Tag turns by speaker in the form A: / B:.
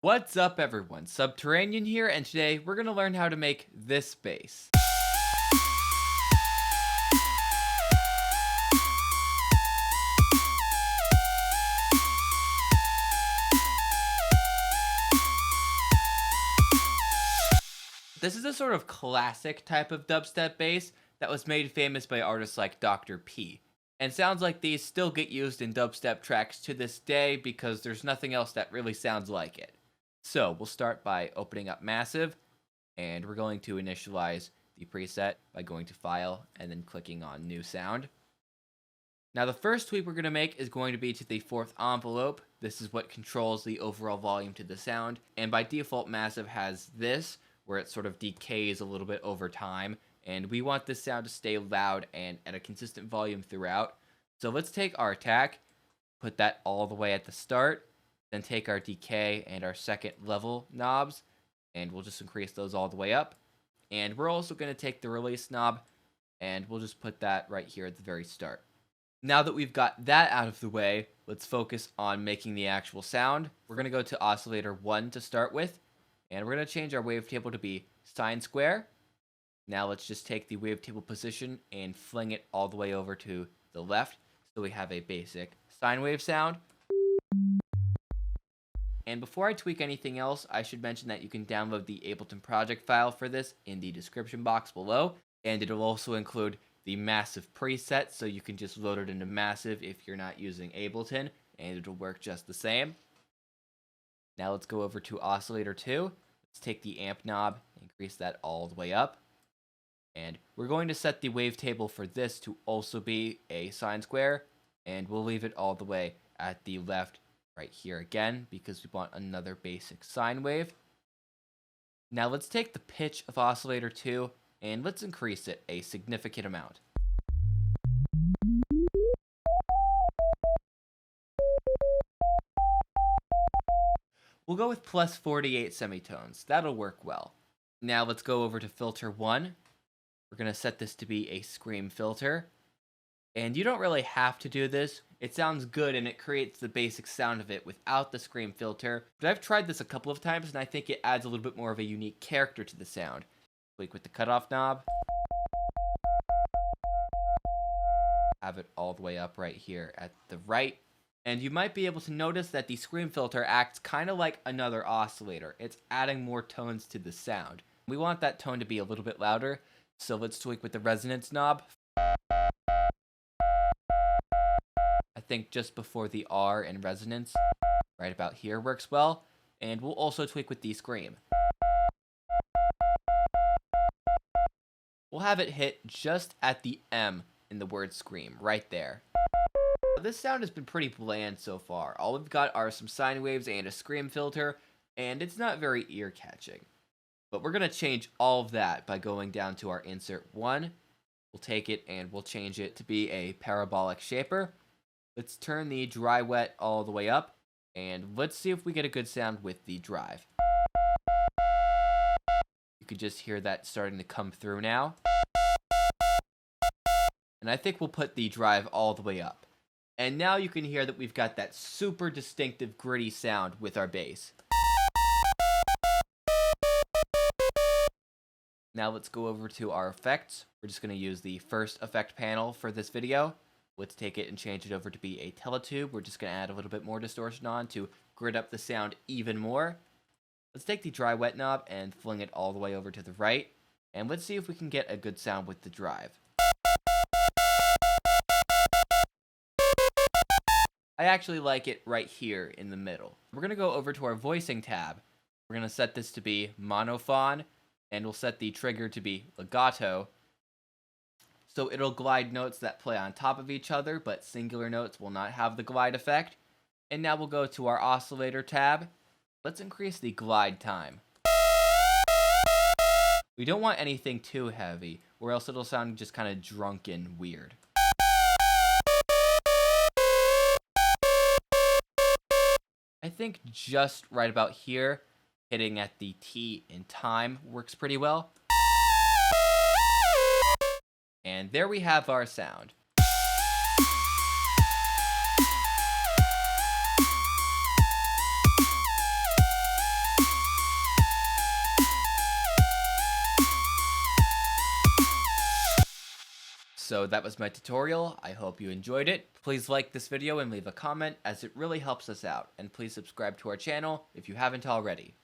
A: What's up everyone, Subterranean here, and today we're going to learn how to make this bass. This is a sort of classic type of dubstep bass that was made famous by artists like Dr. P. And sounds like these still get used in dubstep tracks to this day because there's nothing else that really sounds like it. So we'll start by opening up Massive, and we're going to initialize the preset by going to File and then clicking on New Sound. Now the first tweak we're going to make is going to be to the fourth envelope. This is what controls the overall volume to the sound, and by default Massive has this, where it sort of decays a little bit over time, and we want this sound to stay loud and at a consistent volume throughout. So let's take our attack, put that all the way at the start, then take our decay and our second level knobs, and we'll just increase those all the way up. And we're also going to take the release knob, and we'll just put that right here at the very start. Now that we've got that out of the way, let's focus on making the actual sound. We're going to go to Oscillator 1 to start with, and we're going to change our wavetable to be sine square. Now let's just take the wavetable position and fling it all the way over to the left, so we have a basic sine wave sound. And before I tweak anything else, I should mention that you can download the Ableton project file for this in the description box below, and it'll also include the Massive preset, so you can just load it into Massive if you're not using Ableton, and it'll work just the same. Now let's go over to Oscillator 2. Let's take the amp knob, increase that all the way up. And we're going to set the wavetable for this to also be a sine square, and we'll leave it all the way at the left right here again because we want another basic sine wave. Now let's take the pitch of Oscillator 2 and let's increase it a significant amount. We'll go with plus 48 semitones. That'll work well. Now let's go over to filter 1. We're going to set this to be a scream filter. And you don't really have to do this. It sounds good and it creates the basic sound of it without the scream filter. But I've tried this a couple of times and I think it adds a little bit more of a unique character to the sound. Tweak with the cutoff knob. Have it all the way up right here at the right. And you might be able to notice that the scream filter acts kind of like another oscillator. It's adding more tones to the sound. We want that tone to be a little bit louder, so let's tweak with the resonance knob. I think just before the R in resonance, right about here works well. And we'll also tweak with the scream. We'll have it hit just at the M in the word scream, right there. This sound has been pretty bland so far. All we've got are some sine waves and a scream filter, and it's not very ear-catching. But we're going to change all of that by going down to our insert 1. We'll take it and we'll change it to be a parabolic shaper. Let's turn the dry wet all the way up, and let's see if we get a good sound with the drive. You can just hear that starting to come through now. And I think we'll put the drive all the way up. And now you can hear that we've got that super distinctive gritty sound with our bass. Now let's go over to our effects. We're just going to use the first effect panel for this video. Let's take it and change it over to be a teletube. We're just going to add a little bit more distortion on to grit up the sound even more. Let's take the dry wet knob and fling it all the way over to the right. And let's see if we can get a good sound with the drive. I actually like it right here in the middle. We're going to go over to our voicing tab. We're going to set this to be monophone, and we'll set the trigger to be legato. So it'll glide notes that play on top of each other, but singular notes will not have the glide effect. And now we'll go to our oscillator tab. Let's increase the glide time. We don't want anything too heavy, or else it'll sound just kind of drunken weird. I think just right about here, hitting at the T in time works pretty well. And there we have our sound. So that was my tutorial. I hope you enjoyed it. Please like this video and leave a comment, as it really helps us out. And please subscribe to our channel if you haven't already.